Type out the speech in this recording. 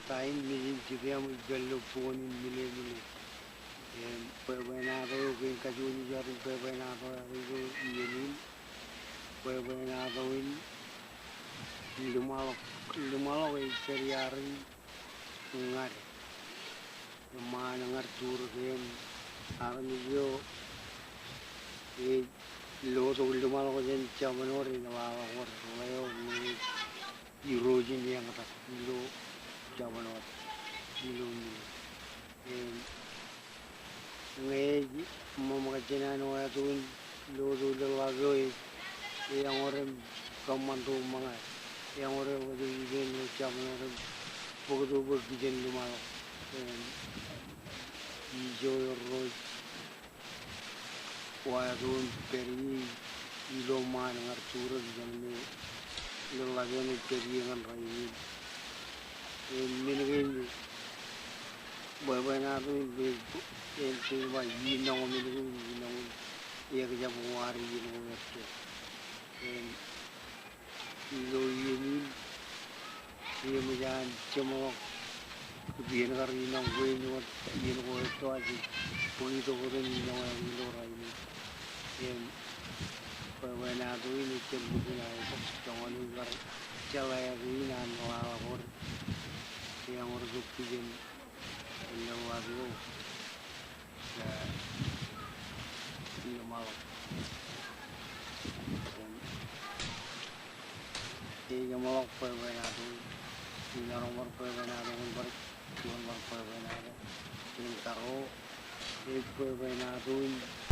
Tayin milin tibiam gallo poni mile mile. Pebenado kin kajuni jarin pebenado itu yenin pebenado in lumalo seriari ngar mana ngar tur ken aran yo e lo to lumalo jen chamanori na wala war layo ni irojin yang kata lo chamanor lo ni ngaji mama kajena no atun lo lago yang orang kamandu mga yang orang wajib iben lo chamanor begitu begijen lumalo ijo roj waadun peri ilo man ngar tur janne lo lago ni peri ngan rai minigin na tu itu bah yinong minigin yinong iya kerja buari yinong itu ilo yinin iya macam cuma kebiasaan kari yinong gue nyuat yinong itu aja begitu orang yinong yang ilo rai ini na tu ini cembukin aja jangan lupa celai ini nan lawar yang orang tujuan yang lalu ya ini malam ini malam perbenado ini orang perbenado kan cuma perbenado ini taruh ini perbenado